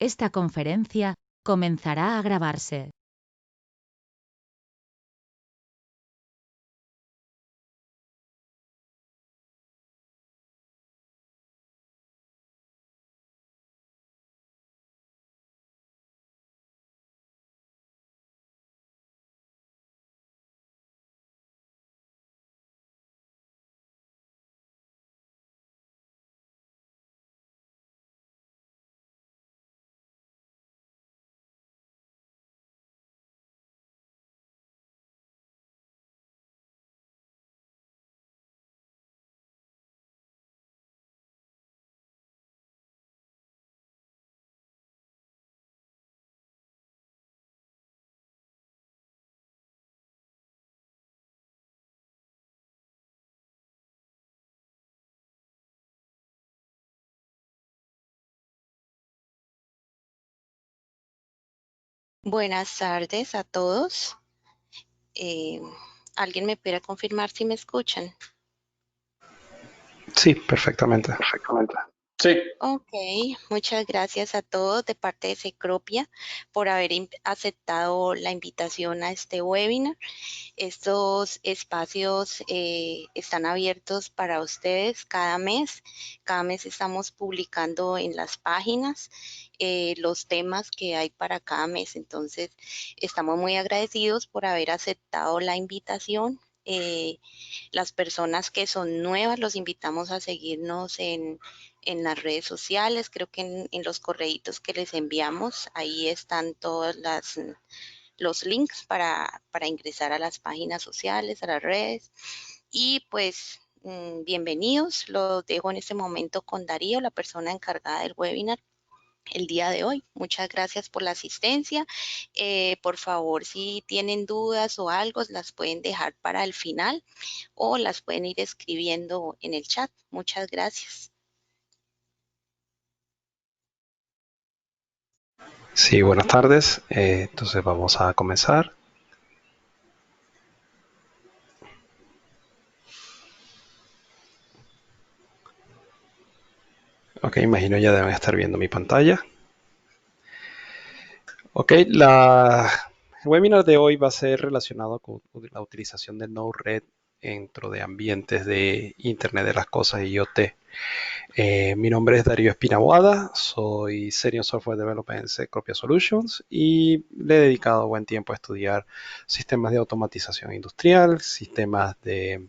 Esta conferencia comenzará a grabarse. Buenas tardes a todos. Eh, ¿Alguien me puede confirmar si me escuchan? Sí, perfectamente. Sí. Ok, muchas gracias a todos de parte de Cecropia por haber aceptado la invitación a este webinar. Estos espacios están abiertos para ustedes cada mes. Cada mes estamos publicando en las páginas los temas que hay para cada mes. Entonces, estamos muy agradecidos por haber aceptado la invitación. Las personas que son nuevas los invitamos a seguirnos en las redes sociales. Creo que en los correitos que les enviamos, ahí están todas los links para ingresar a las páginas sociales, a las redes. Y pues bienvenidos, los dejo en este momento con Darío, la persona encargada del webinar el día de hoy. Muchas gracias por la asistencia. Por favor, si tienen dudas o algo, las pueden dejar para el final o las pueden ir escribiendo en el chat. Muchas gracias. Sí, buenas tardes. Entonces vamos a comenzar. Ok, imagino ya deben estar viendo mi pantalla. Ok, el webinar de hoy va a ser relacionado con la utilización de Node-RED dentro de ambientes de Internet de las Cosas y IoT. Mi nombre es Darío Espinaboada, soy Senior Software Developer en Cecropia Solutions y le he dedicado buen tiempo a estudiar sistemas de automatización industrial, sistemas de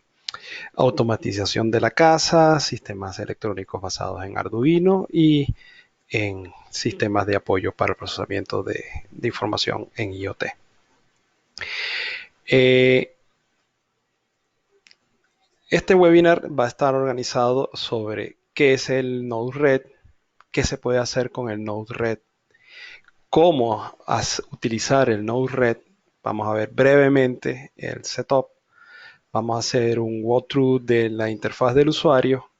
automatización de la casa, sistemas electrónicos basados en Arduino y en sistemas de apoyo para el procesamiento de información en IoT. Este webinar va a estar organizado sobre qué es el Node-RED, qué se puede hacer con el Node-RED, cómo utilizar el Node-RED. Vamos a ver brevemente el setup. Vamos a hacer un walkthrough de la interfaz del usuario.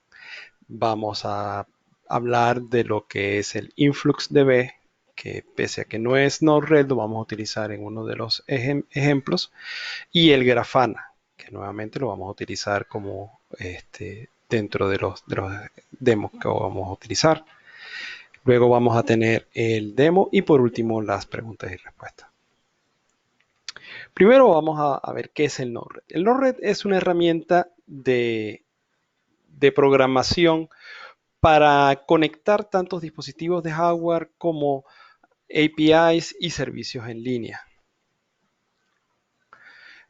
Vamos a hablar de lo que es el InfluxDB, que pese a que no es Node-RED, lo vamos a utilizar en uno de los ejemplos. Y el Grafana, que nuevamente lo vamos a utilizar como dentro de los demos que vamos a utilizar. Luego vamos a tener el demo y por último las preguntas y respuestas. Primero vamos a ver qué es el Node-RED. El Node-RED es una herramienta de programación para conectar tantos dispositivos de hardware como APIs y servicios en línea.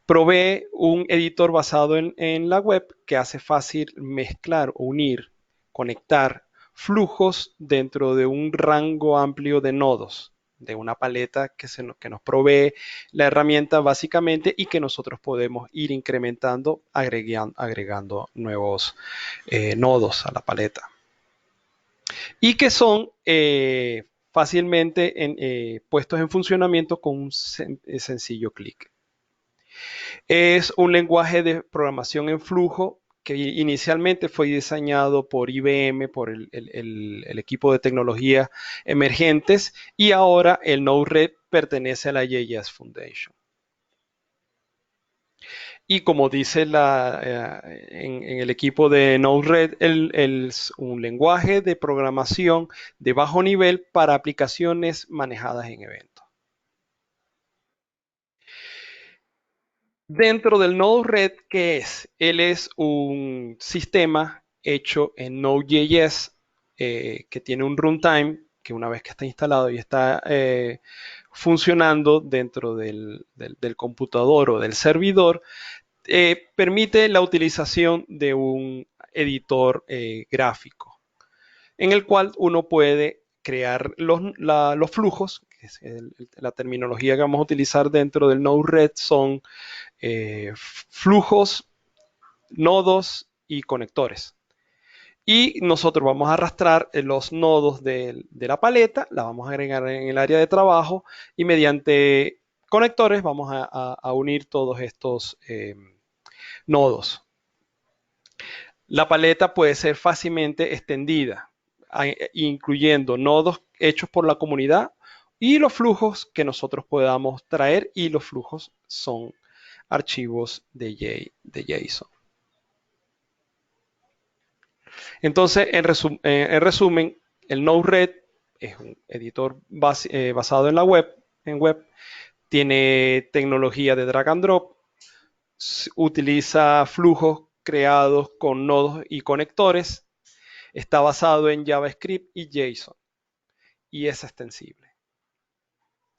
Provee un editor basado en la web que hace fácil mezclar, unir, conectar flujos dentro de un rango amplio de nodos, de una paleta que nos provee la herramienta básicamente y que nosotros podemos ir incrementando, agregando nuevos nodos a la paleta. Y que son fácilmente puestos en funcionamiento con un sencillo clic. Es un lenguaje de programación en flujo que inicialmente fue diseñado por IBM, por el equipo de tecnología emergentes, y ahora el Node-RED pertenece a la JS Foundation. Y como dice en el equipo de Node-RED, es un lenguaje de programación de bajo nivel para aplicaciones manejadas en eventos. Dentro del Node-RED, ¿qué es? Él es un sistema hecho en Node.js que tiene un runtime que una vez que está instalado y está funcionando dentro del computador o del servidor, permite la utilización de un editor gráfico en el cual uno puede crear los flujos, que es la terminología que vamos a utilizar dentro del Node-RED son flujos, nodos y conectores. Y nosotros vamos a arrastrar los nodos de la paleta, la vamos a agregar en el área de trabajo y mediante conectores vamos a unir todos estos nodos. La paleta puede ser fácilmente extendida, incluyendo nodos hechos por la comunidad y los flujos que nosotros podamos traer, y los flujos son archivos de JSON. Entonces, en resumen, el Node-RED es un editor basado en la web, tiene tecnología de drag and drop, utiliza flujos creados con nodos y conectores, está basado en JavaScript y JSON y es extensible.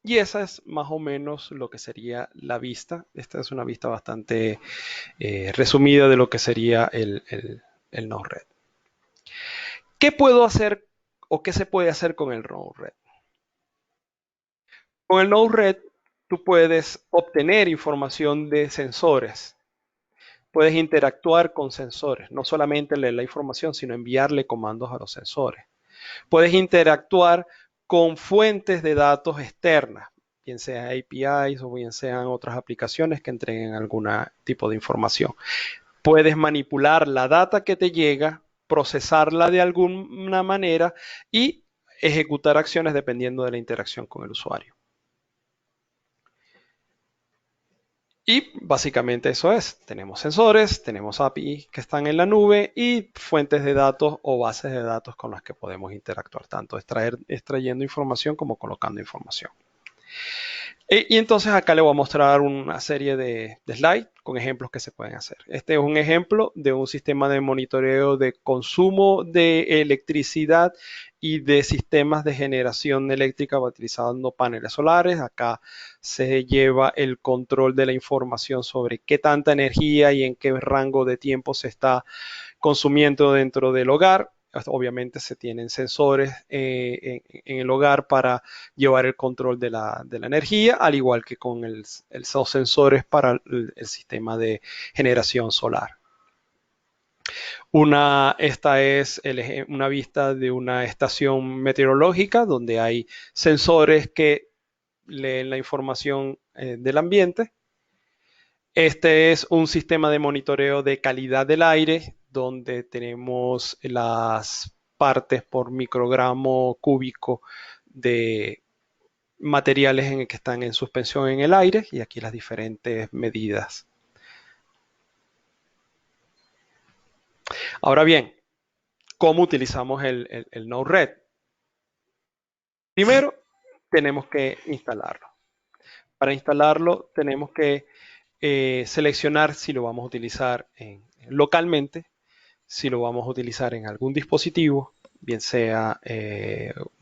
Y esa es más o menos lo que sería la vista. Esta es una vista bastante resumida de lo que sería el Node-RED. ¿Qué puedo hacer o qué se puede hacer con el Node-RED? Con el Node-RED tú puedes obtener información de sensores. Puedes interactuar con sensores, no solamente leer la información, sino enviarle comandos a los sensores. Puedes interactuar con fuentes de datos externas, bien sean APIs o bien sean otras aplicaciones que entreguen algún tipo de información. Puedes manipular la data que te llega, procesarla de alguna manera y ejecutar acciones dependiendo de la interacción con el usuario. Y básicamente eso es. Tenemos sensores, tenemos APIs que están en la nube y fuentes de datos o bases de datos con las que podemos interactuar, tanto extrayendo información como colocando información. Y entonces acá le voy a mostrar una serie de slides con ejemplos que se pueden hacer. Este es un ejemplo de un sistema de monitoreo de consumo de electricidad y de sistemas de generación eléctrica utilizando paneles solares. Acá se lleva el control de la información sobre qué tanta energía y en qué rango de tiempo se está consumiendo dentro del hogar. Obviamente se tienen sensores en el hogar para llevar el control de la energía, al igual que con esos sensores para el sistema de generación solar. Esta es una vista de una estación meteorológica donde hay sensores que leen la información del ambiente. Este es un sistema de monitoreo de calidad del aire donde tenemos las partes por microgramo cúbico de materiales en el que están en suspensión en el aire, y aquí las diferentes medidas. Ahora bien, ¿cómo utilizamos el Node-RED? Primero, tenemos que instalarlo. Para instalarlo, tenemos que seleccionar si lo vamos a utilizar localmente, si lo vamos a utilizar en algún dispositivo, bien sea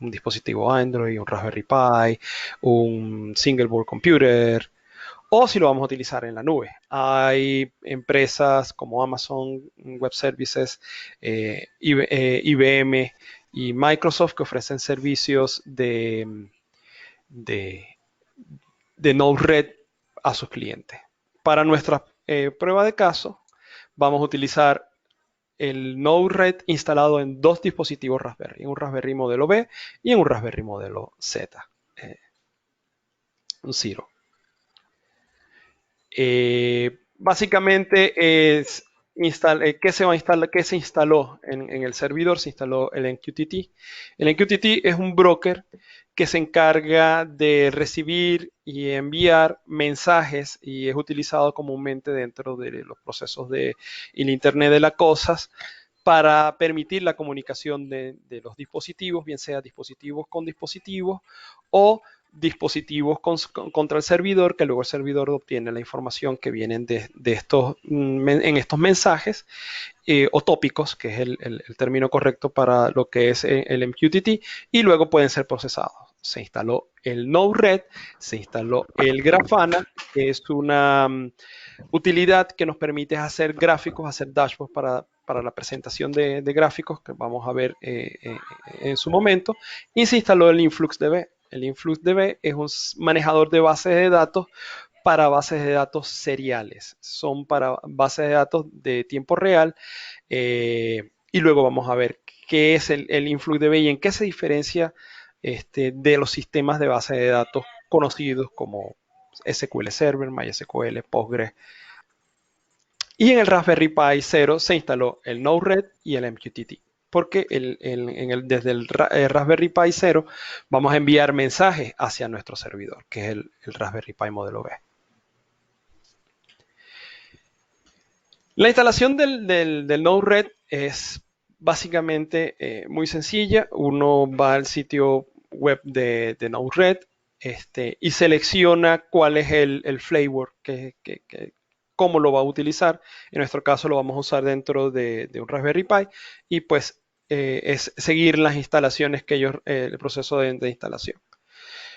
un dispositivo Android, un Raspberry Pi, un single board computer, o si lo vamos a utilizar en la nube. Hay empresas como Amazon Web Services, IBM y Microsoft que ofrecen servicios de Node-RED a sus clientes. Para nuestra prueba de caso, vamos a utilizar el Node-RED instalado en dos dispositivos Raspberry, en un Raspberry modelo B y en un Raspberry modelo Z, un Zero. Básicamente es ¿qué se instaló en el servidor? Se instaló el MQTT. El MQTT es un broker que se encarga de recibir y enviar mensajes y es utilizado comúnmente dentro de los procesos del Internet de las cosas para permitir la comunicación de los dispositivos, bien sea dispositivos con dispositivos o dispositivos contra el servidor, que luego el servidor obtiene la información que vienen de estos, en estos mensajes o tópicos, que es el término correcto para lo que es el MQTT, y luego pueden ser procesados. Se instaló el Node-RED, se instaló el Grafana, que es una utilidad que nos permite hacer gráficos, hacer dashboards para la presentación de gráficos que vamos a ver en su momento, y se instaló el InfluxDB. El InfluxDB es un manejador de bases de datos para bases de datos seriales. Son para bases de datos de tiempo real. Y luego vamos a ver qué es el InfluxDB y en qué se diferencia de los sistemas de base de datos conocidos como SQL Server, MySQL, Postgres. Y en el Raspberry Pi 0 se instaló el Node-RED y el MQTT. Porque desde el Raspberry Pi 0 vamos a enviar mensajes hacia nuestro servidor, que es el Raspberry Pi modelo B. La instalación del Node-RED es básicamente muy sencilla. Uno va al sitio web de Node-RED y selecciona cuál es el flavor, cómo lo va a utilizar. En nuestro caso lo vamos a usar dentro de un Raspberry Pi y pues es seguir las instalaciones que ellos, el proceso de instalación.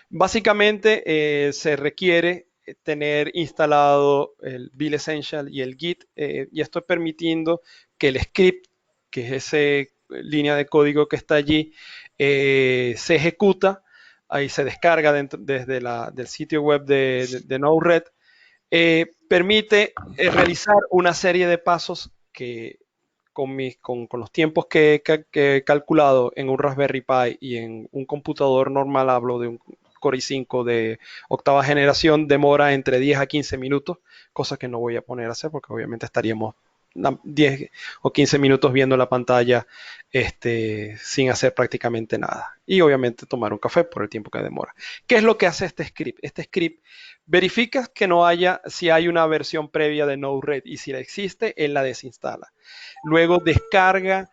Básicamente se requiere tener instalado el Build Essential y el Git, y esto permitiendo que el script, que es esa línea de código que está allí, se ejecuta, ahí se descarga desde del sitio web de Node-RED, permite realizar una serie de pasos que con los tiempos que he calculado en un Raspberry Pi y en un computador normal, hablo de un Core i5 de octava generación, demora entre 10 a 15 minutos, cosa que no voy a poner a hacer porque obviamente estaríamos 10 o 15 minutos viendo la pantalla sin hacer prácticamente nada. Y obviamente tomar un café por el tiempo que demora. ¿Qué es lo que hace este script? Este script verifica que no haya, si hay una versión previa de Node-RED, y si la existe, él la desinstala. Luego descarga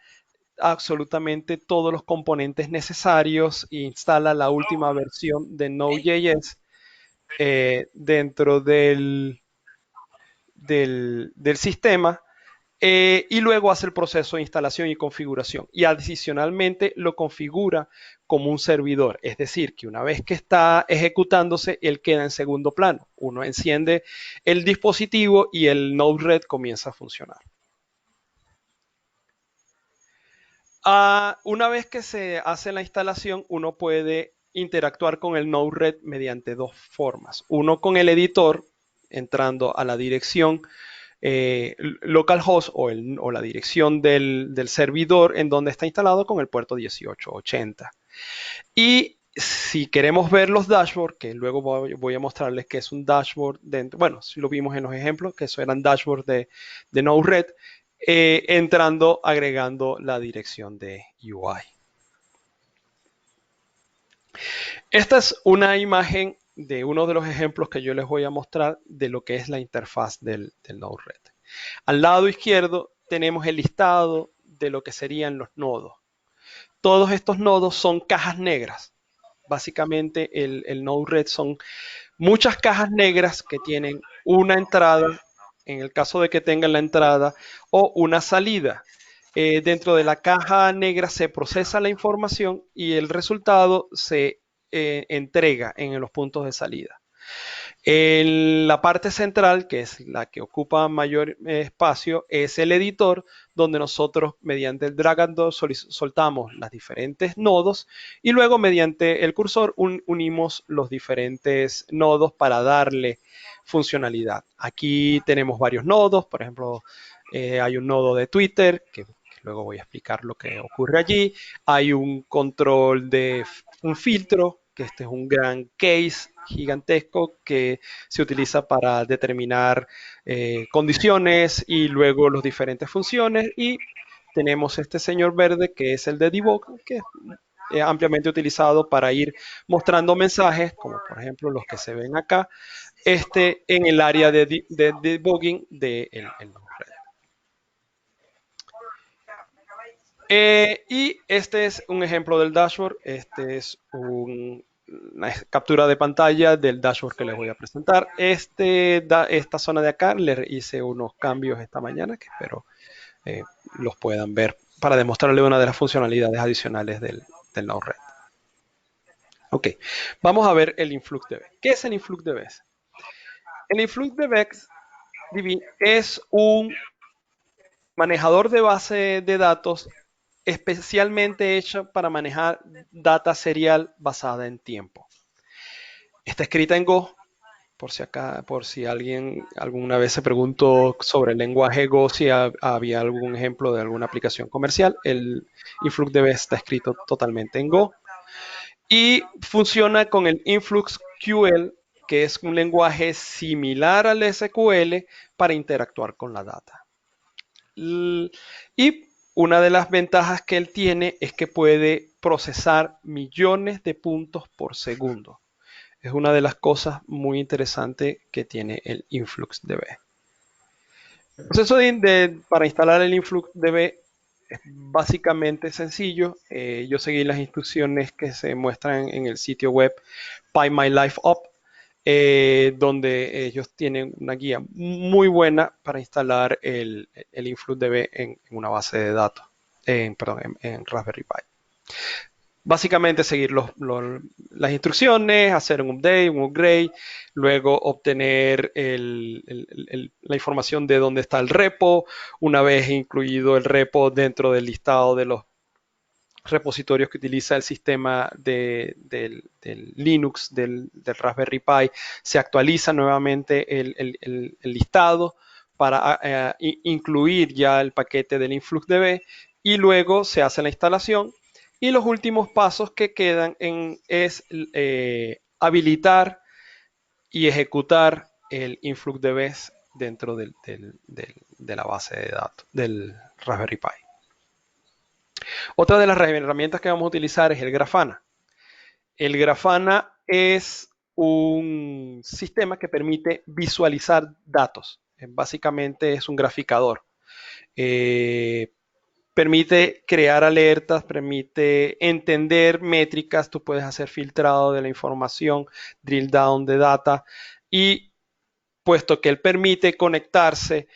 absolutamente todos los componentes necesarios e instala la última versión de Node.js dentro del sistema. Y luego hace el proceso de instalación y configuración. Y adicionalmente lo configura como un servidor. Es decir, que una vez que está ejecutándose, él queda en segundo plano. Uno enciende el dispositivo y el Node-RED comienza a funcionar. Una vez que se hace la instalación, uno puede interactuar con el Node-RED mediante dos formas. Uno con el editor, entrando a la dirección localhost o la dirección del servidor en donde está instalado con el puerto 1880. Y si queremos ver los dashboards, que luego voy a mostrarles que es un dashboard dentro, bueno, si lo vimos en los ejemplos, que eso eran dashboards de Node-RED, entrando, agregando la dirección de UI. Esta es una imagen de uno de los ejemplos que yo les voy a mostrar de lo que es la interfaz del Node-RED. Al lado izquierdo tenemos el listado de lo que serían los nodos. Todos estos nodos son cajas negras. Básicamente el Node-RED son muchas cajas negras que tienen una entrada, en el caso de que tengan la entrada, o una salida. Dentro de la caja negra se procesa la información y el resultado se entrega en los puntos de salida. En la parte central, que es la que ocupa mayor espacio, es el editor, donde nosotros mediante el drag and drop soltamos los diferentes nodos y luego mediante el cursor unimos los diferentes nodos para darle funcionalidad. Aquí tenemos varios nodos, por ejemplo, hay un nodo de Twitter, que luego voy a explicar lo que ocurre allí. Hay un control de un filtro, que este es un gran case gigantesco que se utiliza para determinar condiciones y luego las diferentes funciones. Y tenemos este señor verde que es el de debug, que es ampliamente utilizado para ir mostrando mensajes, como por ejemplo los que se ven acá, en el área de debugging del Node-RED. Y este es un ejemplo del dashboard. Este es una captura de pantalla del dashboard que les voy a presentar. Esta zona de acá le hice unos cambios esta mañana que espero los puedan ver para demostrarles una de las funcionalidades adicionales del Node-RED. Ok, vamos a ver el InfluxDB. ¿Qué es el InfluxDB? El InfluxDB es un manejador de base de datos especialmente hecho para manejar data serial basada en tiempo. Está escrita en Go, por si alguien alguna vez se preguntó sobre el lenguaje Go, si había algún ejemplo de alguna aplicación comercial. El InfluxDB está escrito totalmente en Go y funciona con el InfluxQL, que es un lenguaje similar al SQL para interactuar con la data. Y una de las ventajas que él tiene es que puede procesar millones de puntos por segundo. Es una de las cosas muy interesantes que tiene el InfluxDB. El proceso para instalar el InfluxDB es básicamente sencillo. Yo seguí las instrucciones que se muestran en el sitio web PyMyLifeUp, donde ellos tienen una guía muy buena para instalar el InfluxDB en una base de datos, en Raspberry Pi. Básicamente seguir las instrucciones, hacer un update, un upgrade, luego obtener la información de dónde está el repo, una vez incluido el repo dentro del listado de los repositorios que utiliza el sistema del Linux, del Raspberry Pi, se actualiza nuevamente el listado para incluir ya el paquete del InfluxDB y luego se hace la instalación. Y los últimos pasos que quedan es habilitar y ejecutar el InfluxDB dentro de la base de datos del Raspberry Pi. Otra de las herramientas que vamos a utilizar es el Grafana. El Grafana es un sistema que permite visualizar datos. Básicamente es un graficador. Permite crear alertas, permite entender métricas, tú puedes hacer filtrado de la información, drill down de data, y puesto que él permite conectarse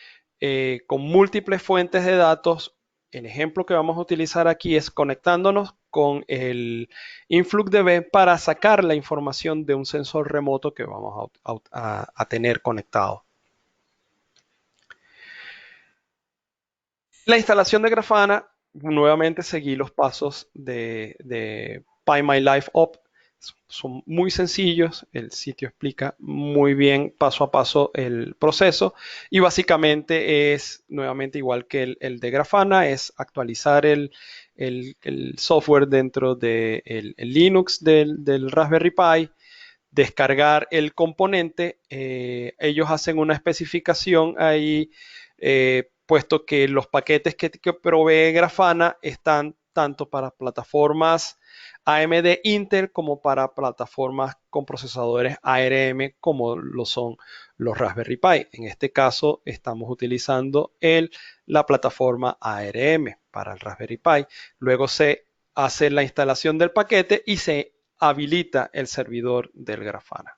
con múltiples fuentes de datos, el ejemplo que vamos a utilizar aquí es conectándonos con el InfluxDB para sacar la información de un sensor remoto que vamos a tener conectado. La instalación de Grafana, nuevamente seguí los pasos de PyMyLifeUp. Son muy sencillos, el sitio explica muy bien paso a paso el proceso y básicamente es nuevamente igual que el de Grafana, es actualizar el software dentro del Linux del Raspberry Pi, descargar el componente. Ellos hacen una especificación ahí, puesto que los paquetes que provee Grafana están tanto para plataformas AMD Intel como para plataformas con procesadores ARM como lo son los Raspberry Pi. En este caso estamos utilizando la plataforma ARM para el Raspberry Pi. Luego se hace la instalación del paquete y se habilita el servidor del Grafana.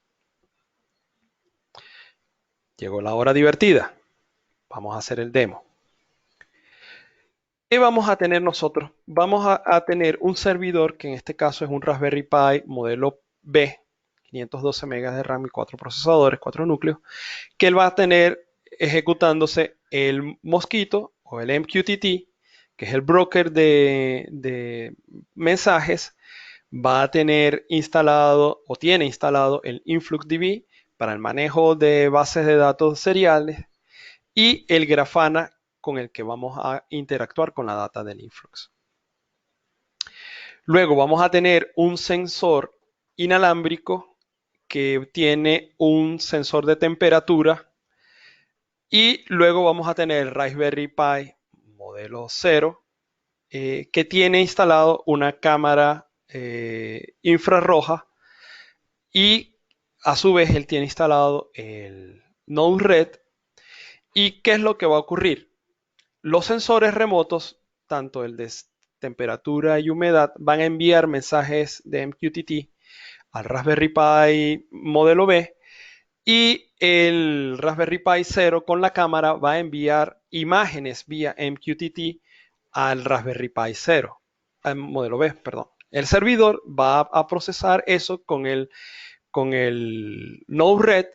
Llegó la hora divertida. Vamos a hacer el demo. ¿Qué vamos a tener nosotros? Vamos a tener un servidor que en este caso es un Raspberry Pi modelo B, 512 megas de RAM y 4 procesadores, 4 núcleos, que él va a tener ejecutándose el Mosquito o el MQTT, que es el broker de mensajes. Va a tener instalado o tiene instalado el InfluxDB para el manejo de bases de datos seriales y el Grafana con el que vamos a interactuar con la data del Influx. Luego vamos a tener un sensor inalámbrico que tiene un sensor de temperatura y luego vamos a tener el Raspberry Pi modelo 0 que tiene instalado una cámara infrarroja y a su vez él tiene instalado el Node-RED. ¿Y qué es lo que va a ocurrir? Los sensores remotos, tanto el de temperatura y humedad, van a enviar mensajes de MQTT al Raspberry Pi modelo B y el Raspberry Pi 0 con la cámara va a enviar imágenes vía MQTT al Raspberry Pi 0, al modelo B, perdón. El servidor va a procesar eso con el Node-RED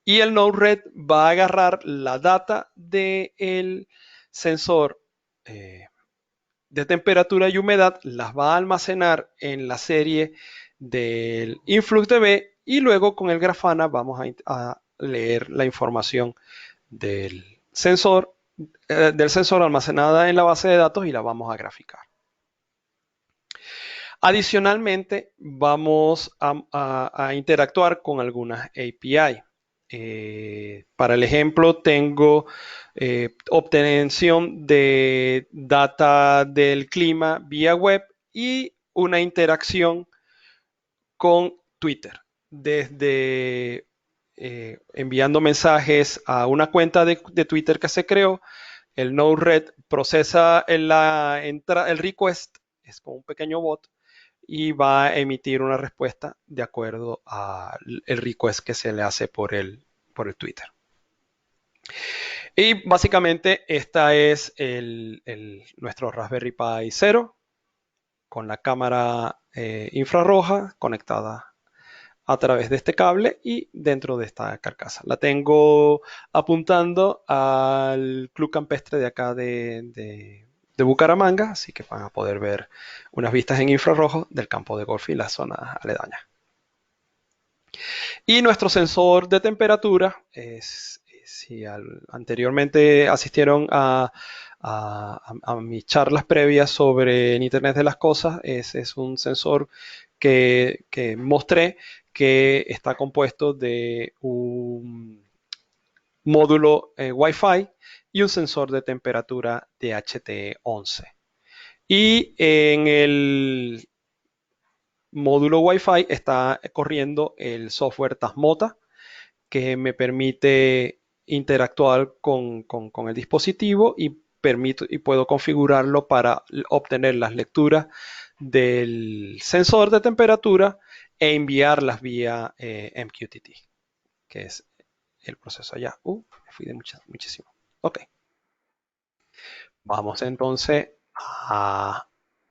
y el Node-RED va a agarrar la data del sensor de temperatura y humedad, las va a almacenar en la serie del InfluxDB y luego con el Grafana vamos a leer la información del sensor almacenada en la base de datos y la vamos a graficar. Adicionalmente, vamos a interactuar con algunas API. Para el ejemplo, tengo obtención de data del clima vía web y una interacción con Twitter. Desde enviando mensajes a una cuenta de Twitter que se creó, el Node-RED procesa el request, es como un pequeño bot, y va a emitir una respuesta de acuerdo al request que se le hace por el Twitter. Y básicamente esta es nuestro Raspberry Pi 0 con la cámara infrarroja conectada a través de este cable y dentro de esta carcasa. La tengo apuntando al Club Campestre de acá de Bucaramanga, así que van a poder ver unas vistas en infrarrojo del campo de golf y las zonas aledañas. Y nuestro sensor de temperatura, si anteriormente asistieron a mis charlas previas sobre el Internet de las Cosas, es un sensor que mostré que está compuesto de un módulo Wi-Fi y un sensor de temperatura DHT11. Y en el módulo Wi-Fi está corriendo el software Tasmota, que me permite interactuar con el dispositivo y puedo configurarlo para obtener las lecturas del sensor de temperatura e enviarlas vía MQTT, que es el proceso allá. Me fui de muchísimo. Ok. Vamos entonces a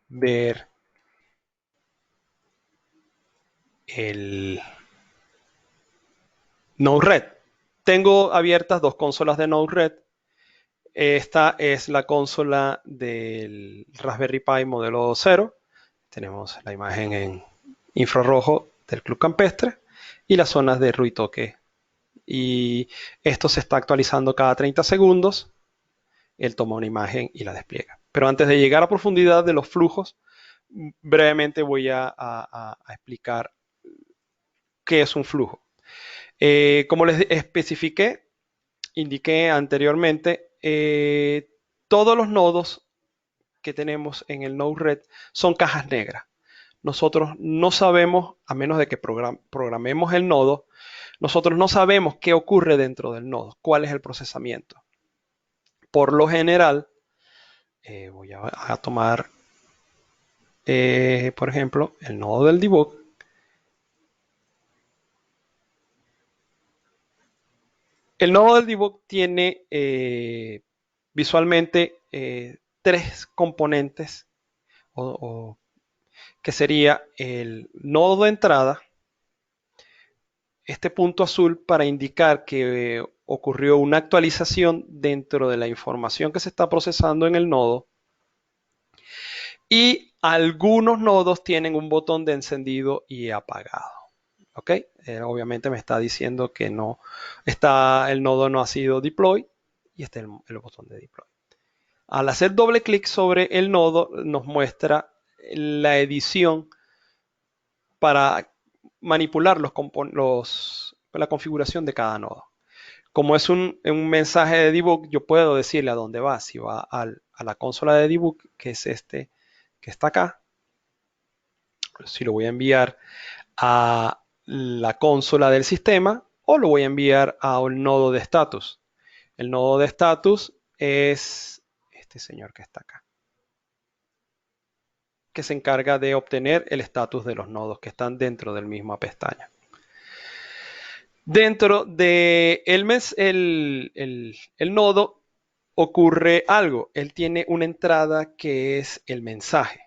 ver el Node-RED. Tengo abiertas dos consolas de Node-RED. Esta es la consola del Raspberry Pi modelo 0. Tenemos la imagen en infrarrojo del Club Campestre y las zonas de Ruitoque. Y esto se está actualizando cada 30 segundos. Él toma una imagen y la despliega. Pero antes de llegar a profundidad de los flujos, brevemente voy a explicar qué es un flujo. Como les indiqué anteriormente, todos los nodos que tenemos en el Node-RED son cajas negras. Nosotros no sabemos, a menos de que programemos el nodo, nosotros no sabemos qué ocurre dentro del nodo, cuál es el procesamiento. Por lo general, voy a tomar, por ejemplo, el nodo del debug. El nodo del debug tiene visualmente tres componentes, que sería el nodo de entrada, este punto azul para indicar que ocurrió una actualización dentro de la información que se está procesando en el nodo, y algunos nodos tienen un botón de encendido y apagado. ¿Ok? Obviamente me está diciendo que no el nodo no ha sido deploy y este es el botón de deploy. Al hacer doble clic sobre el nodo nos muestra la edición para manipular la configuración de cada nodo. Como es un mensaje de debug, yo puedo decirle a dónde va. Si va a la consola de debug, que es este que está acá, Si lo voy a enviar a la consola del sistema o lo voy a enviar a un nodo de estatus. El nodo de estatus es este señor que está acá, que se encarga de obtener el estatus de los nodos que están dentro del misma pestaña. Dentro de el nodo ocurre algo. Él tiene una entrada que es el mensaje.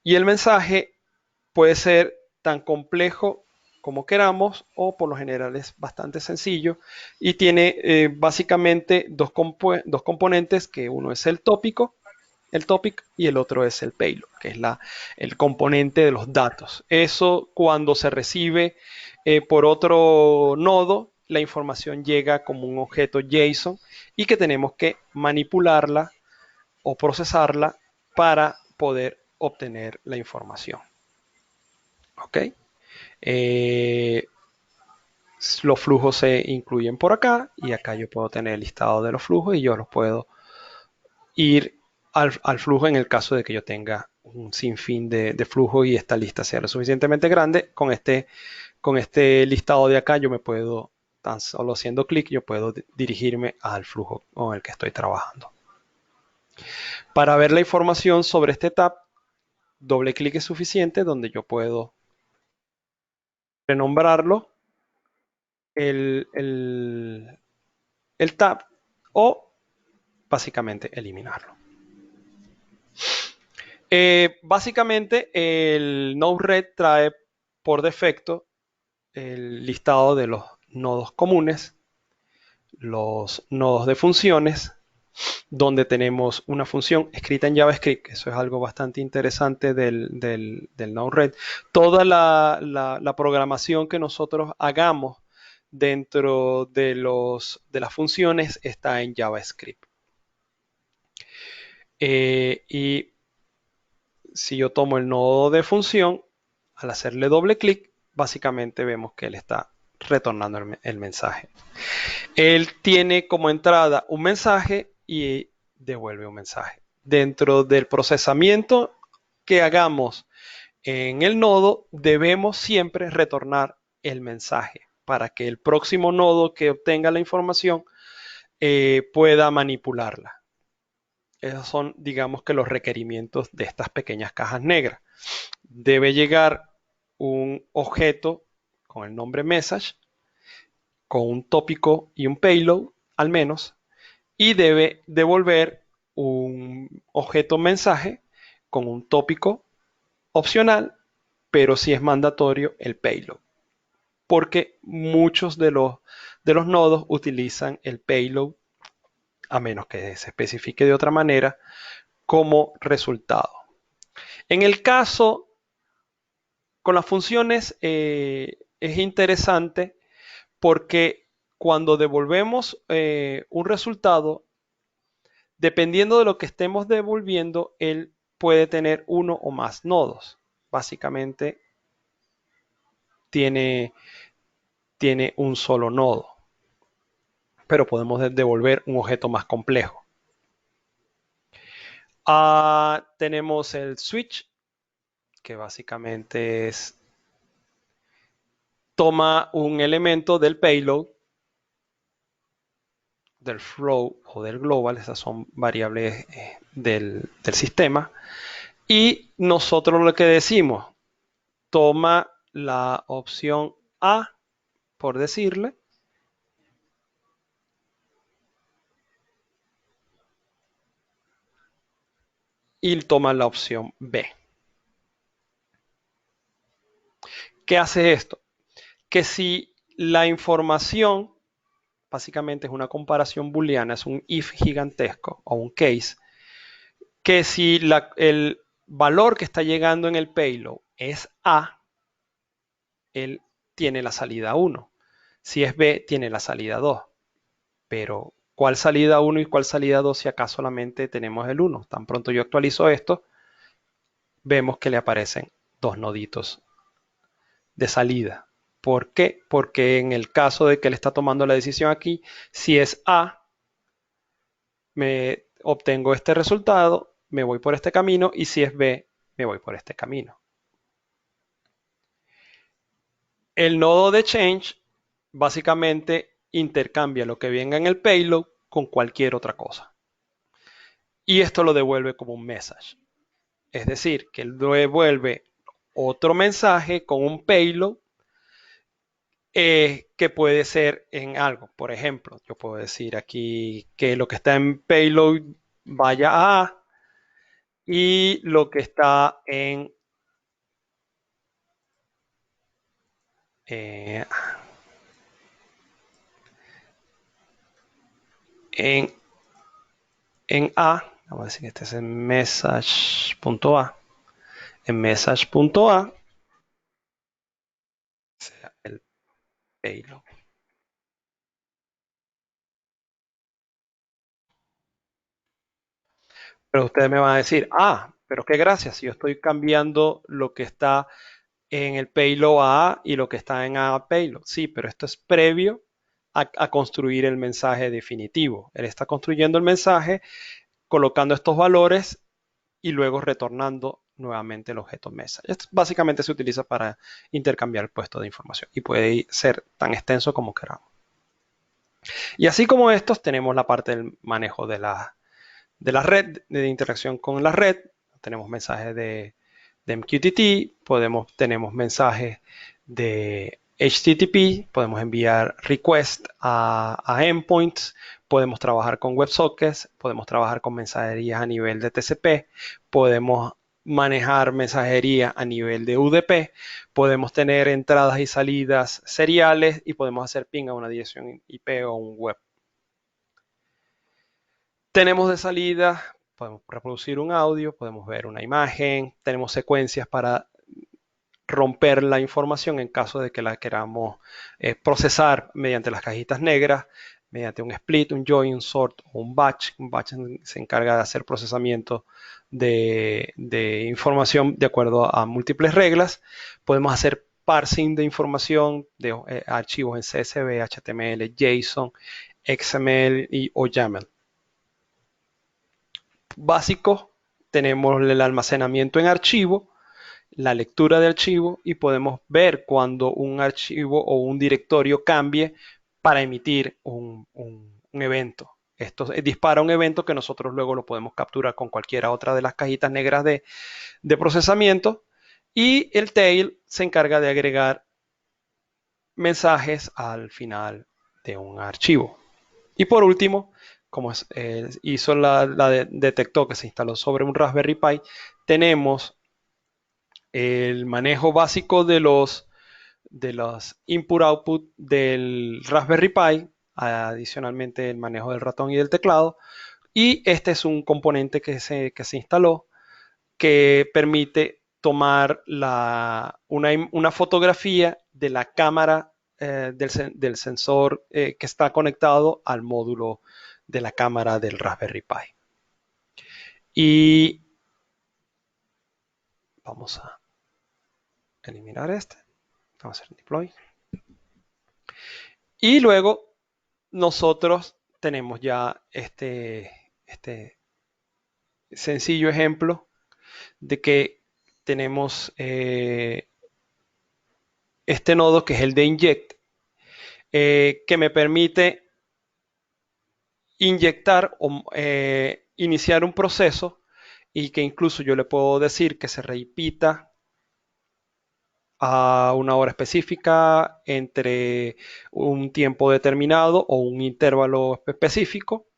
Y el mensaje puede ser tan complejo como queramos o por lo general es bastante sencillo y tiene básicamente dos componentes, que uno es el topic y el otro es el payload, que es el componente de los datos. Eso, cuando se recibe por otro nodo, la información llega como un objeto JSON y que tenemos que manipularla o procesarla para poder obtener la información. ¿Ok? Los flujos se incluyen por acá y acá yo puedo tener el listado de los flujos y yo los puedo ir al flujo en el caso de que yo tenga un sinfín de flujos y esta lista sea lo suficientemente grande. Con este listado de acá yo me puedo, tan solo haciendo clic, yo puedo dirigirme al flujo con el que estoy trabajando. Para ver la información sobre este tab, doble clic es suficiente, donde yo puedo renombrarlo el tab o básicamente eliminarlo. Básicamente el Node-RED trae por defecto el listado de los nodos comunes, los nodos de funciones, donde tenemos una función escrita en JavaScript. Eso es algo bastante interesante del Node-RED. Toda la programación que nosotros hagamos dentro de las funciones está en JavaScript. Y si yo tomo el nodo de función, al hacerle doble clic, básicamente vemos que él está retornando el mensaje. Él tiene como entrada un mensaje y devuelve un mensaje. Dentro del procesamiento que hagamos en el nodo, debemos siempre retornar el mensaje para que el próximo nodo que obtenga la información pueda manipularla. Esos son, digamos, que los requerimientos de estas pequeñas cajas negras. Debe llegar un objeto con el nombre message, con un tópico y un payload, al menos, y debe devolver un objeto mensaje con un tópico opcional, pero sí es mandatorio el payload, porque muchos de los nodos utilizan el payload, a menos que se especifique de otra manera, como resultado. En el caso con las funciones es interesante porque cuando devolvemos un resultado, dependiendo de lo que estemos devolviendo, él puede tener uno o más nodos. Básicamente tiene un solo nodo, pero podemos devolver un objeto más complejo. Tenemos el switch, que básicamente toma un elemento del payload, del flow o del global, esas son variables del sistema, y nosotros lo que decimos, toma la opción A, por decirle, y toma la opción B. ¿Qué hace esto? Que si la información, básicamente es una comparación booleana, es un if gigantesco o un case, que si el valor que está llegando en el payload es A, él tiene la salida 1. Si es B, tiene la salida 2. Pero, ¿cuál salida 1 y cuál salida 2 si acá solamente tenemos el 1? Tan pronto yo actualizo esto, vemos que le aparecen dos noditos de salida. ¿Por qué? Porque en el caso de que él está tomando la decisión aquí, si es A, me obtengo este resultado, me voy por este camino, y si es B, me voy por este camino. el nodo de change básicamente intercambia lo que venga en el payload con cualquier otra cosa. Y esto lo devuelve como un message. Es decir, que él devuelve otro mensaje con un payload que puede ser en algo. Por ejemplo, yo puedo decir aquí que lo que está en payload vaya a A y lo que está eh, en, en A, vamos a decir que este es en message.a, en message.a sea el payload. Pero ustedes me van a decir, pero qué gracia, si yo estoy cambiando lo que está en el payload a A y lo que está en A payload. Sí, pero esto es previo a construir el mensaje definitivo. Él está construyendo el mensaje, colocando estos valores y luego retornando nuevamente el objeto message. Esto básicamente se utiliza para intercambiar el puesto de información y puede ser tan extenso como queramos. Y así como estos, tenemos la parte del manejo de la red, de interacción con la red. Tenemos mensajes de MQTT, tenemos mensajes de HTTP, podemos enviar requests a endpoints, podemos trabajar con WebSockets, podemos trabajar con mensajerías a nivel de TCP, podemos manejar mensajería a nivel de UDP, podemos tener entradas y salidas seriales y podemos hacer ping a una dirección IP o un web. Tenemos de salida, podemos reproducir un audio, podemos ver una imagen, tenemos secuencias para romper la información en caso de que la queramos procesar mediante las cajitas negras, mediante un split, un join, un sort o un batch. Un batch se encarga de hacer procesamiento de información de acuerdo a múltiples reglas. Podemos hacer parsing de información de archivos en CSV, HTML, JSON, XML o YAML. Básico, tenemos el almacenamiento en archivo, la lectura de archivo y podemos ver cuando un archivo o un directorio cambie para emitir un evento. Esto dispara un evento que nosotros luego lo podemos capturar con cualquiera otra de las cajitas negras de procesamiento. Y el tail se encarga de agregar mensajes al final de un archivo. Y por último, como detectó que se instaló sobre un Raspberry Pi, tenemos el manejo básico de los input-output del Raspberry Pi, adicionalmente el manejo del ratón y del teclado. Y este es un componente que se instaló que permite tomar una fotografía de la cámara del sensor que está conectado al módulo de la cámara del Raspberry Pi. Y vamos a eliminar este. Vamos a hacer deploy. Y luego nosotros tenemos ya este sencillo ejemplo de que tenemos este nodo que es el de inject, que me permite inyectar o iniciar un proceso y que incluso yo le puedo decir que se repita a una hora específica entre un tiempo determinado o un intervalo específico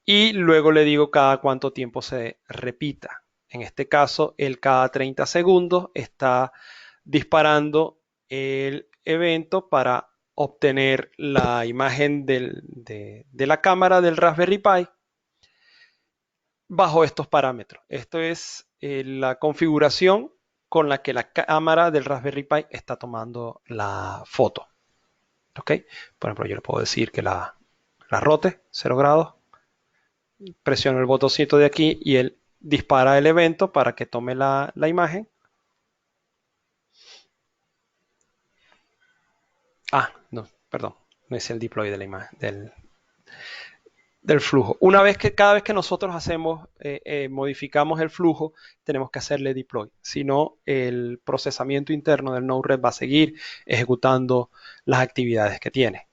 y luego le digo cada cuánto tiempo se repita. En este caso, el cada 30 segundos está disparando el evento para obtener la imagen de la cámara del Raspberry Pi bajo estos parámetros. Esto es la configuración con la que la cámara del Raspberry Pi está tomando la foto. ¿Ok? Por ejemplo, yo le puedo decir que la rote 0 grados, presiono el botoncito de aquí y él dispara el evento para que tome la imagen. No, perdón, no es el deploy de la imagen. del flujo. Cada vez que nosotros modificamos el flujo, tenemos que hacerle deploy. Si no, el procesamiento interno del Node-RED va a seguir ejecutando las actividades que tiene.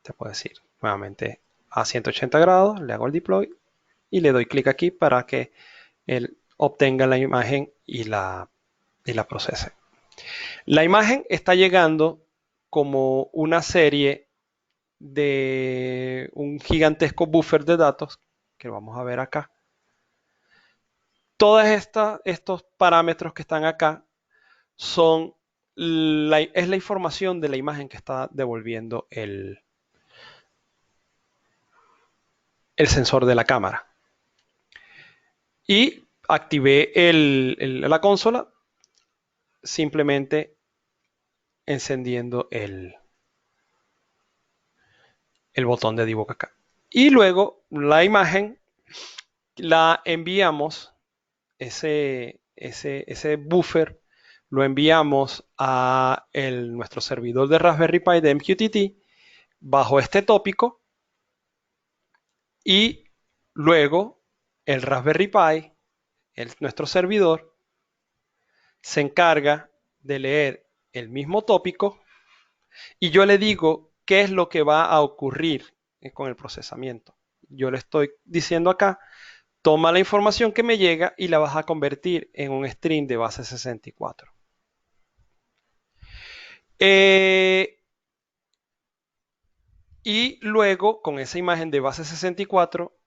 Te puedo decir nuevamente a 180 grados, le hago el deploy y le doy clic aquí para que él obtenga la imagen y la procese. La imagen está llegando como una serie de un gigantesco buffer de datos que vamos a ver acá. Todos estos parámetros que están acá es la información de la imagen que está devolviendo el sensor de la cámara. Y activé la consola simplemente encendiendo el botón de debug acá. Y luego la imagen la enviamos, ese buffer lo enviamos a nuestro servidor de Raspberry Pi de MQTT bajo este tópico y luego el Raspberry Pi, nuestro servidor, se encarga de leer el mismo tópico y yo le digo qué es lo que va a ocurrir con el procesamiento. Yo le estoy diciendo acá, toma la información que me llega y la vas a convertir en un string de base 64. Y luego, con esa imagen de base 64,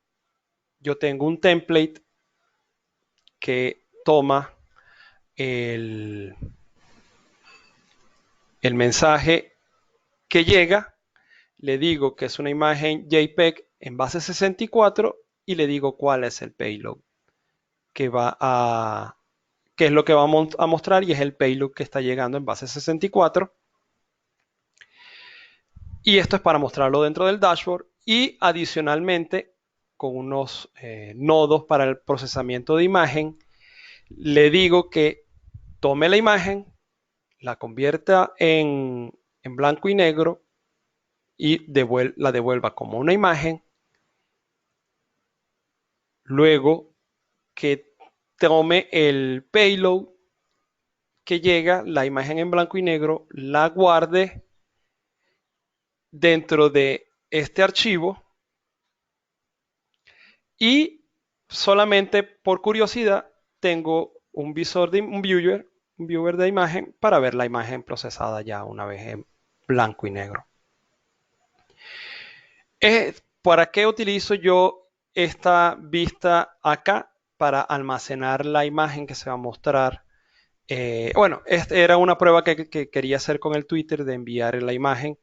yo tengo un template que toma el mensaje que llega, le digo que es una imagen JPEG en base 64 y le digo cuál es el payload que es lo que va a mostrar y es el payload que está llegando en base 64. Y esto es para mostrarlo dentro del dashboard y adicionalmente con unos nodos para el procesamiento de imagen, le digo que tome la imagen, la convierta en blanco y negro y la devuelva como una imagen. Luego que tome el payload que llega, la imagen en blanco y negro, la guarde dentro de este archivo y solamente por curiosidad tengo un viewer de imagen para ver la imagen procesada ya una vez en blanco y negro. ¿Para qué utilizo yo esta vista acá? Para almacenar la imagen que se va a mostrar. Bueno, esta era una prueba que quería hacer con el Twitter de enviar la imagen,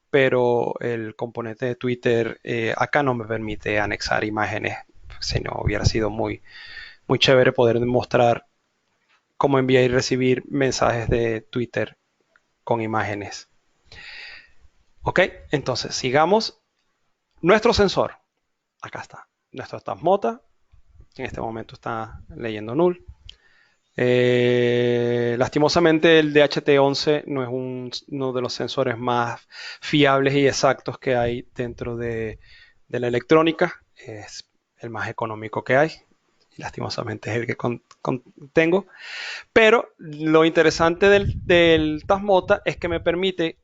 pero el componente de Twitter acá no me permite anexar imágenes, si no hubiera sido muy chévere poder mostrar cómo enviar y recibir mensajes de Twitter con imágenes. Ok, entonces sigamos. Nuestro sensor, acá está, nuestro Tasmota, en este momento está leyendo null. Lastimosamente el DHT11 no es uno de los sensores más fiables y exactos que hay dentro de la electrónica. Es el más económico que hay. Y lastimosamente es el que tengo. Pero lo interesante del Tasmota es que me permite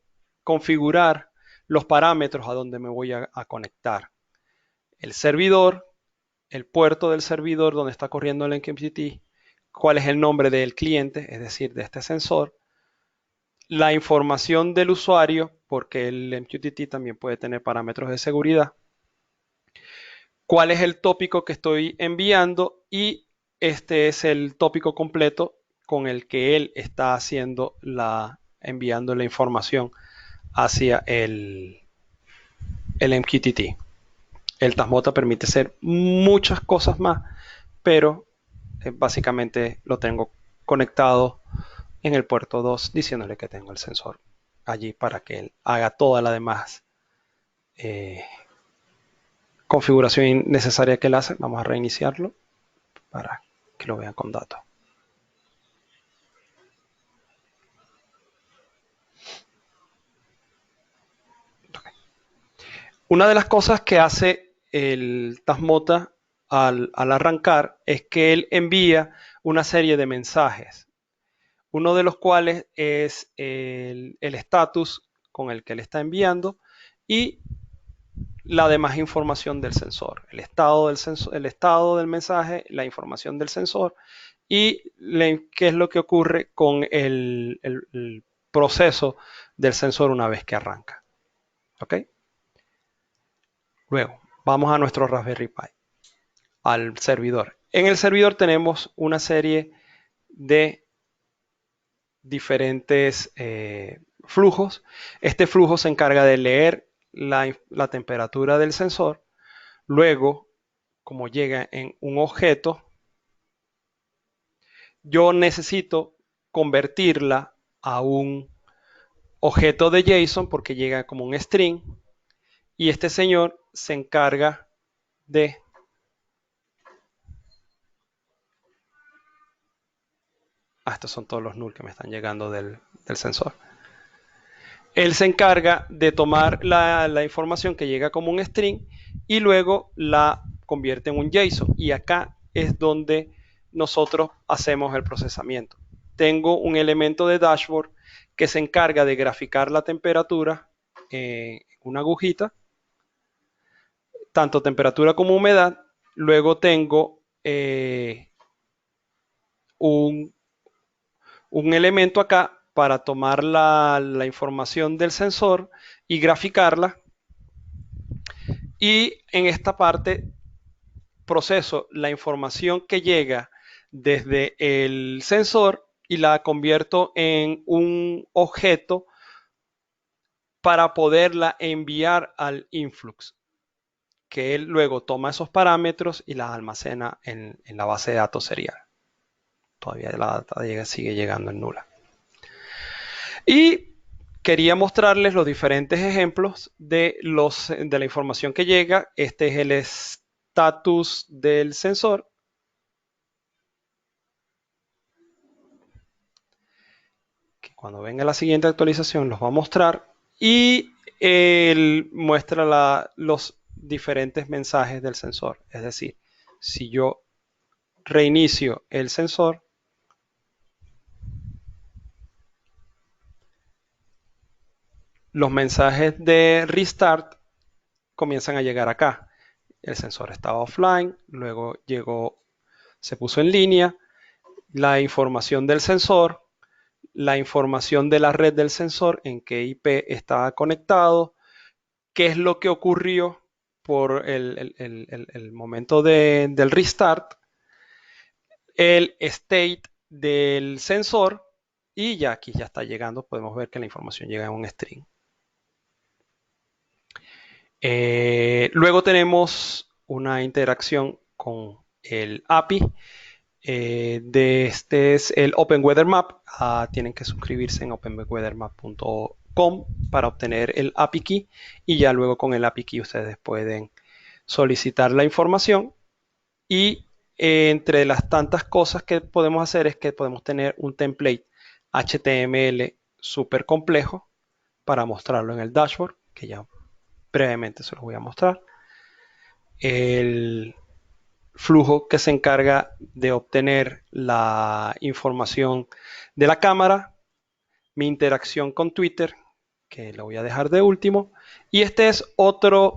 configurar los parámetros a donde me voy a conectar. El servidor, el puerto del servidor donde está corriendo el MQTT, cuál es el nombre del cliente, es decir, de este sensor, la información del usuario, porque el MQTT también puede tener parámetros de seguridad, cuál es el tópico que estoy enviando y este es el tópico completo con el que él está enviando la información hacia el MQTT. El Tasmota permite hacer muchas cosas más, pero básicamente lo tengo conectado en el puerto 2 diciéndole que tengo el sensor allí para que él haga toda la demás configuración necesaria que él hace. Vamos a reiniciarlo para que lo vean con datos. Okay. Una de las cosas que hace el Tasmota al arrancar es que él envía una serie de mensajes, uno de los cuales es el estatus con el que le está enviando y la demás información del sensor, el estado del mensaje, la información del sensor y qué es lo que ocurre con el proceso del sensor una vez que arranca. ¿Ok? Luego, vamos a nuestro Raspberry Pi, al servidor. En el servidor tenemos una serie de diferentes flujos. Este flujo se encarga de leer la temperatura del sensor. Luego, como llega en un objeto, yo necesito convertirla a un objeto de JSON porque llega como un string y este señor se encarga de estos son todos los null que me están llegando del sensor. Él se encarga de tomar la información que llega como un string y luego la convierte en un JSON. Y acá es donde nosotros hacemos el procesamiento. Tengo un elemento de dashboard que se encarga de graficar la temperatura en una agujita, tanto temperatura como humedad. Luego tengo un elemento acá para tomar la información del sensor y graficarla. Y en esta parte proceso la información que llega desde el sensor y la convierto en un objeto para poderla enviar al influx, que él luego toma esos parámetros y las almacena en la base de datos serial. Todavía la data sigue llegando en nula. Y quería mostrarles los diferentes ejemplos de la información que llega. Este es el estatus del sensor. Que cuando venga la siguiente actualización los va a mostrar. Y él muestra los diferentes mensajes del sensor. Es decir, si yo reinicio el sensor, los mensajes de restart comienzan a llegar acá. El sensor estaba offline, luego se puso en línea, la información del sensor, la información de la red del sensor, en qué IP estaba conectado, qué es lo que ocurrió por el momento del restart, el state del sensor y ya aquí ya está llegando, podemos ver que la información llega en un string. Luego tenemos una interacción con el API. Este es el OpenWeatherMap. Tienen que suscribirse en openweathermap.com para obtener el API Key y ya luego con el API Key ustedes pueden solicitar la información y entre las tantas cosas que podemos hacer es que podemos tener un template HTML súper complejo para mostrarlo en el dashboard, que ya brevemente se los voy a mostrar. El flujo que se encarga de obtener la información de la cámara, mi interacción con Twitter, que lo voy a dejar de último, y este es otra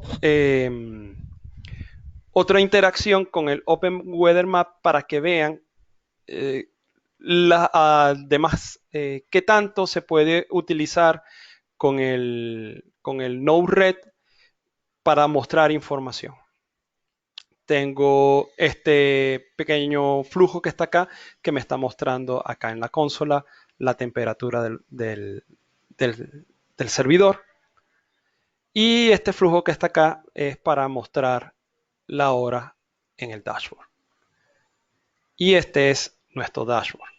interacción con el OpenWeatherMap para que vean además qué tanto se puede utilizar con el Node-RED para mostrar información. Tengo este pequeño flujo que está acá, que me está mostrando acá en la consola la temperatura del servidor. Y este flujo que está acá es para mostrar la hora en el dashboard. Y este es nuestro dashboard.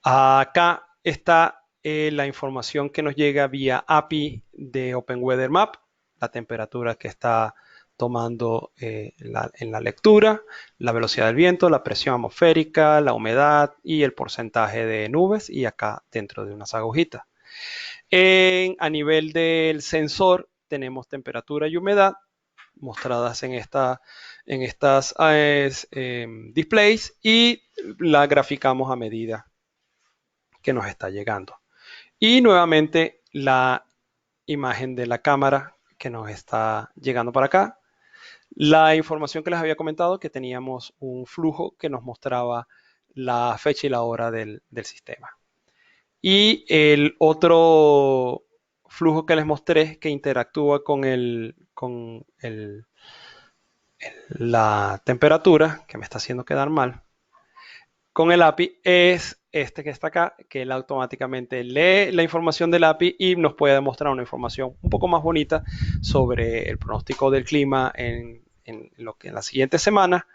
Acá está la información que nos llega vía API de OpenWeatherMap, la temperatura que está tomando en la lectura, la velocidad del viento, la presión atmosférica, la humedad y el porcentaje de nubes y acá dentro de unas agujitas. A nivel del sensor, tenemos temperatura y humedad mostradas en estas displays y la graficamos a medida que nos está llegando. Y nuevamente la imagen de la cámara que nos está llegando para acá. La información que les había comentado, que teníamos un flujo que nos mostraba la fecha y la hora del sistema. Y el otro flujo que les mostré que interactúa con la temperatura, que me está haciendo quedar mal, con el API es este que está acá, que él automáticamente lee la información del API y nos puede demostrar una información un poco más bonita sobre el pronóstico del clima en la siguiente semana,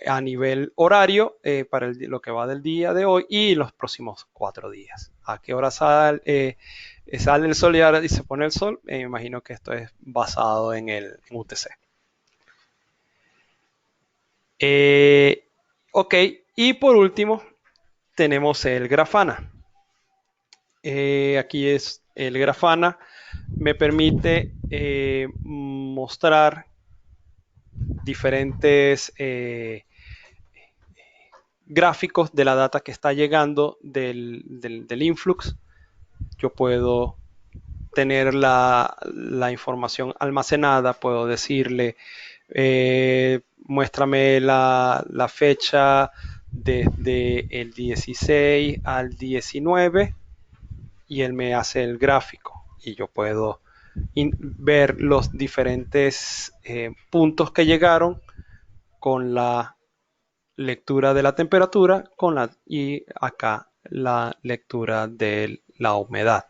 a nivel horario para lo que va del día de hoy y los próximos 4 días. ¿A qué hora sale el sol y se pone el sol? Me imagino que esto es basado en UTC. Ok, y por último tenemos el Grafana. Aquí es el Grafana. Me permite mostrar diferentes gráficos de la data que está llegando del influx. Yo puedo tener la información almacenada, puedo decirle, muéstrame la fecha desde el 16 al 19 y él me hace el gráfico y yo puedo ver los diferentes puntos que llegaron con la lectura de la temperatura y acá la lectura de la humedad.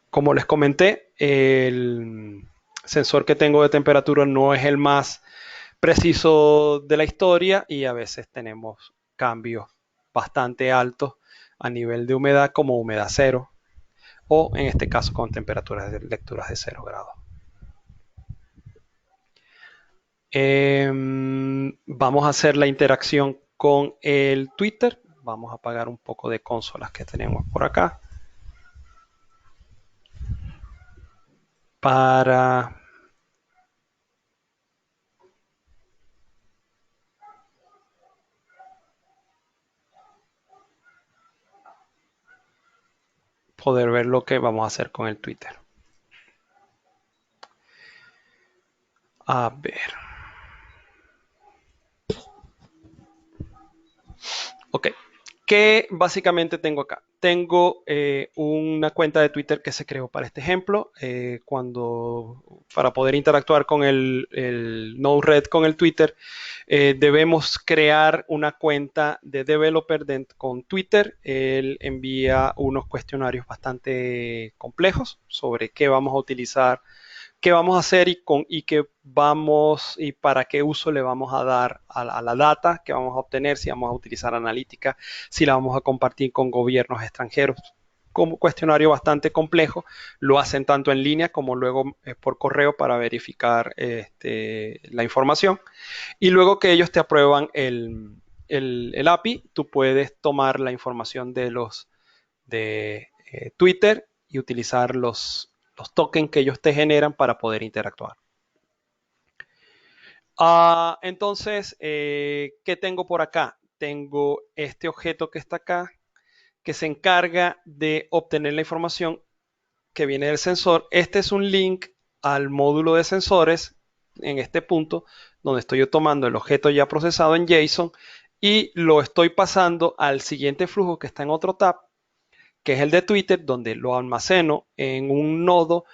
Como les comenté, el sensor que tengo de temperatura no es el más preciso de la historia y a veces tenemos cambios bastante altos a nivel de humedad, como humedad cero, o en este caso con temperaturas de lecturas de 0 grados. Vamos a hacer la interacción con el Twitter. Vamos a apagar un poco de consolas que tenemos por acá para poder ver lo que vamos a hacer con el Twitter. A ver. Ok. ¿Qué básicamente tengo acá? Tengo una cuenta de Twitter que se creó para este ejemplo. Para poder interactuar con el Node-RED con el Twitter, debemos crear una cuenta de developer con Twitter. Él envía unos cuestionarios bastante complejos sobre qué vamos a utilizar, qué vamos a hacer y para qué uso le vamos a dar a la data que vamos a obtener, si vamos a utilizar analítica, si la vamos a compartir con gobiernos extranjeros. Como cuestionario bastante complejo, lo hacen tanto en línea como luego por correo para verificar la información. Y luego que ellos te aprueban el API, tú puedes tomar la información de Twitter y utilizar los tokens que ellos te generan para poder interactuar. Entonces, ¿qué tengo por acá? Tengo este objeto que está acá, que se encarga de obtener la información que viene del sensor. Este es un link al módulo de sensores en este punto, donde estoy yo tomando el objeto ya procesado en JSON y lo estoy pasando al siguiente flujo que está en otro tab, que es el de Twitter, donde lo almaceno en un nodo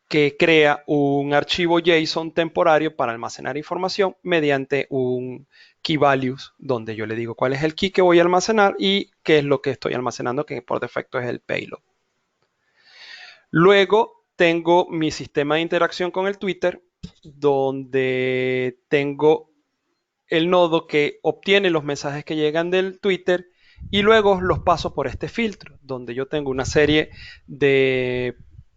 que crea un archivo JSON temporario para almacenar información mediante un key values, donde yo le digo cuál es el key que voy a almacenar y qué es lo que estoy almacenando, que por defecto es el payload. Luego tengo mi sistema de interacción con el Twitter, donde tengo el nodo que obtiene los mensajes que llegan del Twitter y luego los paso por este filtro, donde yo tengo una serie de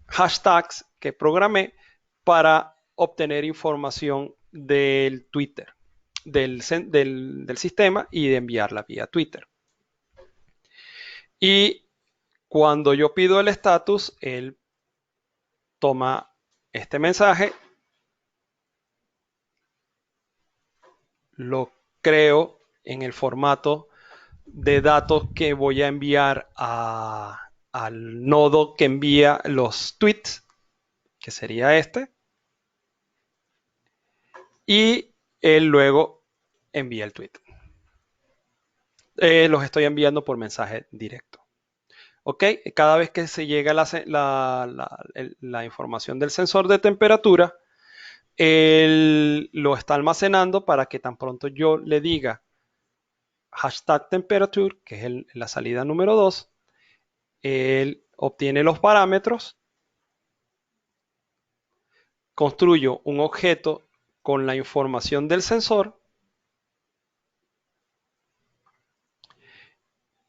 hashtags que programé para obtener información del Twitter, del sistema y de enviarla vía Twitter. Y cuando yo pido el estatus, él toma este mensaje lo creo en el formato de datos que voy a enviar al nodo que envía los tweets, que sería este, y él luego envía el tweet. Los estoy enviando por mensaje directo. ¿Ok? Cada vez que se llega la información del sensor de temperatura, él lo está almacenando para que tan pronto yo le diga hashtag temperature, que es la salida número 2, él obtiene los parámetros, construyo un objeto con la información del sensor,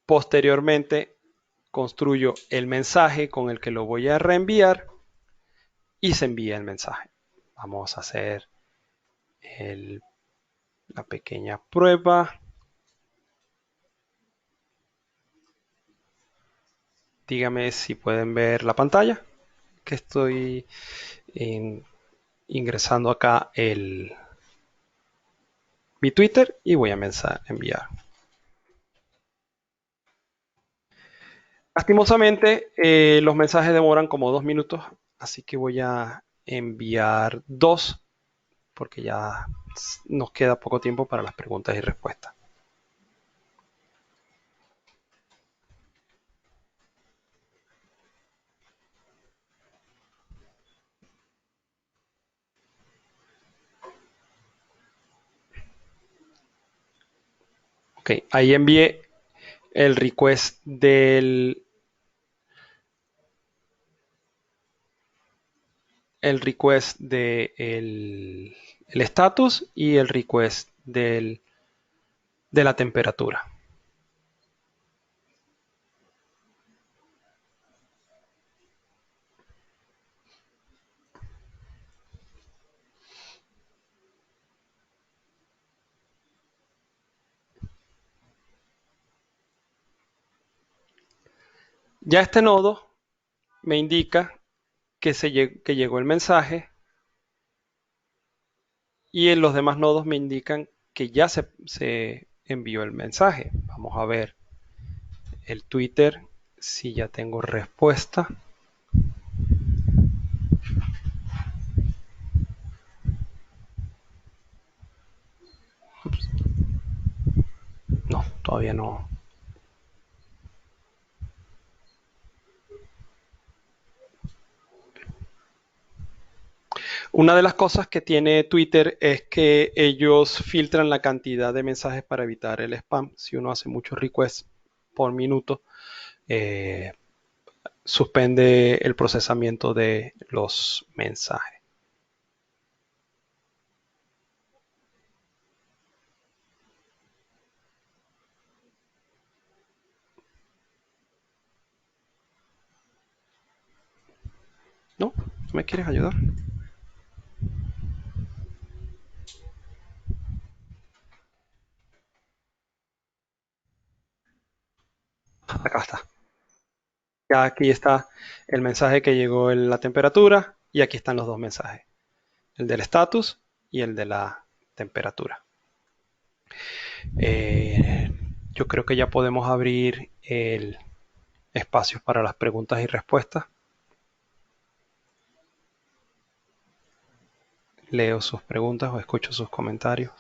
posteriormente construyo el mensaje con el que lo voy a reenviar y se envía el mensaje. Vamos a hacer la pequeña prueba. Dígame si pueden ver la pantalla, que estoy ingresando acá mi Twitter y voy a enviar. Lastimosamente, los mensajes demoran como 2 minutos, así que voy a enviar 2 porque ya nos queda poco tiempo para las preguntas y respuestas. Ok, ahí envié el request del el status y el request de la temperatura. Ya este nodo me indica que llegó el mensaje y en los demás nodos me indican que ya se envió el mensaje. Vamos a ver el Twitter si ya tengo respuesta. Ups. No, todavía no. Una de las cosas que tiene Twitter es que ellos filtran la cantidad de mensajes para evitar el spam. Si uno hace muchos requests por minuto, suspende el procesamiento de los mensajes. ¿No? ¿Me quieres ayudar? Acá está. Ya aquí está el mensaje que llegó en la temperatura y aquí están los dos mensajes, el del status y el de la temperatura. Yo creo que ya podemos abrir el espacio para las preguntas y respuestas. Leo sus preguntas o escucho sus comentarios.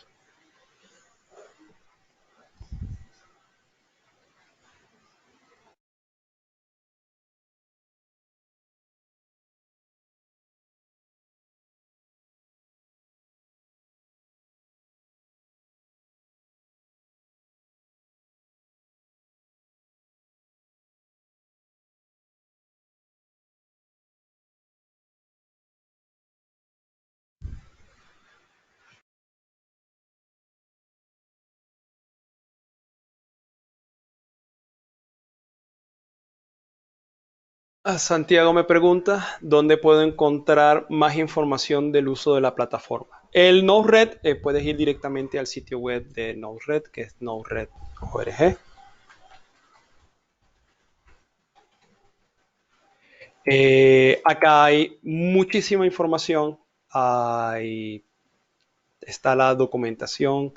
Santiago me pregunta dónde puedo encontrar más información del uso de la plataforma. El Node-RED, puedes ir directamente al sitio web de Node-RED, que es node-red.org. Acá hay muchísima información. Está la documentación,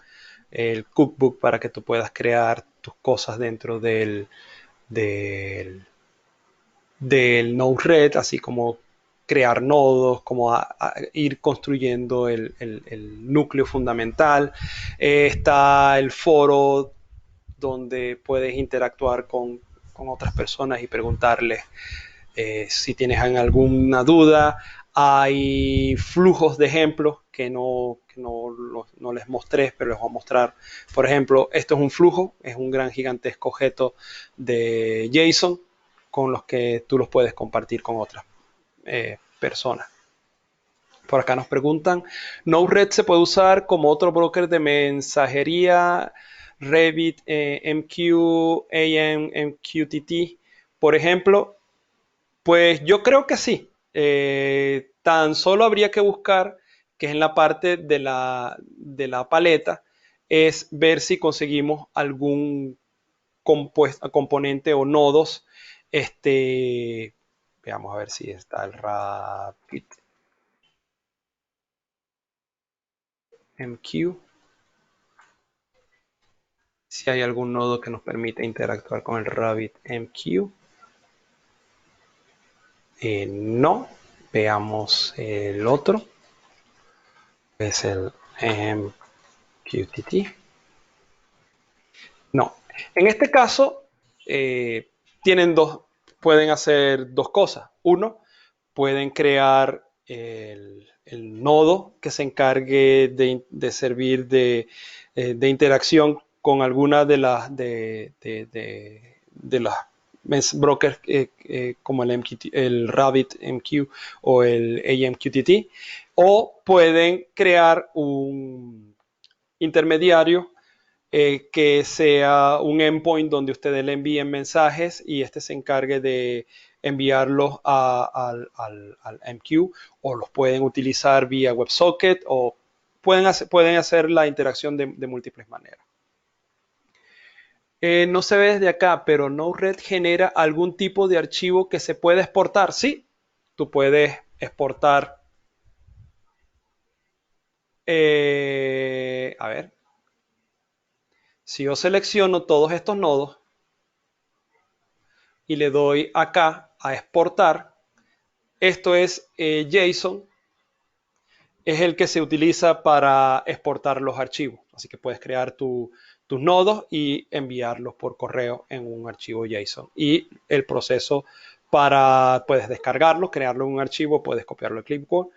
el cookbook para que tú puedas crear tus cosas dentro del Node-RED, así como crear nodos, como ir construyendo el núcleo fundamental. Está el foro donde puedes interactuar con otras personas y preguntarles si tienes alguna duda. Hay flujos de ejemplos que no les mostré, pero les voy a mostrar. Por ejemplo, esto es un flujo, es un gran gigantesco objeto de JSON con los que tú los puedes compartir con otras personas. Por acá nos preguntan, Node-RED se puede usar como otro broker de mensajería, Revit, MQ, AM, MQTT, por ejemplo. Pues yo creo que sí. Tan solo habría que buscar, que es en la parte de la paleta, es ver si conseguimos algún componente o nodos. Veamos a ver si está el Rapid MQ. Si hay algún nodo que nos permite interactuar con el Rabbit MQ. No. Veamos el otro. Es el MQTT. No. En este caso, pueden hacer dos cosas. Uno, pueden crear el nodo que se encargue de servir de interacción con alguna de las brokers como el Rabbit MQ o el AMQTT, o pueden crear un intermediario que sea un endpoint donde ustedes le envíen mensajes y este se encargue de enviarlos al MQ, o los pueden utilizar vía WebSocket, o pueden hacer la interacción de múltiples maneras. No se ve desde acá, pero Node-RED genera algún tipo de archivo que se puede exportar. Sí, tú puedes exportar. A ver, si yo selecciono todos estos nodos y le doy acá a exportar, esto es JSON, es el que se utiliza para exportar los archivos. Así que puedes crear tus nodos y enviarlos por correo en un archivo JSON. Y el proceso puedes descargarlo, crearlo en un archivo, puedes copiarlo en clipboard.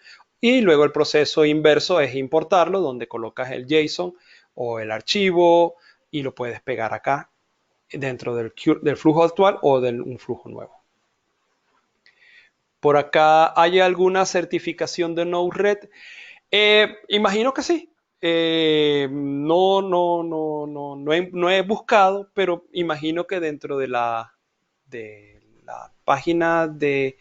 Y luego el proceso inverso es importarlo, donde colocas el JSON o el archivo y lo puedes pegar acá dentro del flujo actual o de un flujo nuevo. Por acá, ¿hay alguna certificación de Node-RED? Imagino que sí. No he buscado, pero imagino que dentro de la página del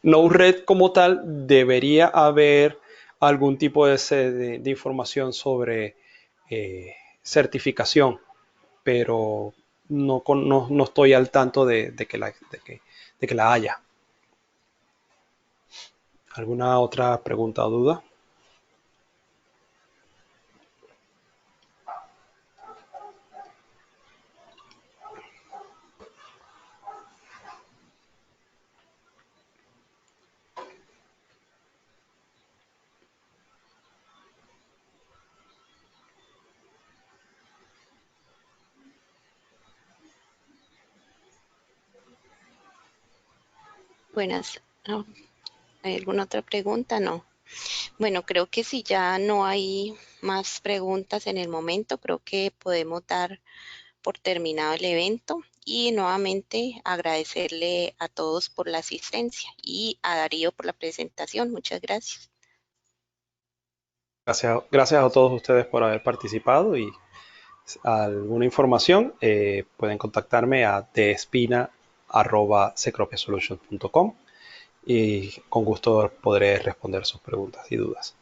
Node-RED como tal, debería haber algún tipo de información sobre certificación, pero no estoy al tanto de que la haya. ¿Alguna otra pregunta o duda? Buenas. No, ¿hay alguna otra pregunta? No. Bueno, creo que si ya no hay más preguntas en el momento, creo que podemos dar por terminado el evento y nuevamente agradecerle a todos por la asistencia y a Darío por la presentación. Muchas gracias. Gracias a todos ustedes por haber participado, y alguna información pueden contactarme a despina@cecropiasolutions.com y con gusto podré responder sus preguntas y dudas.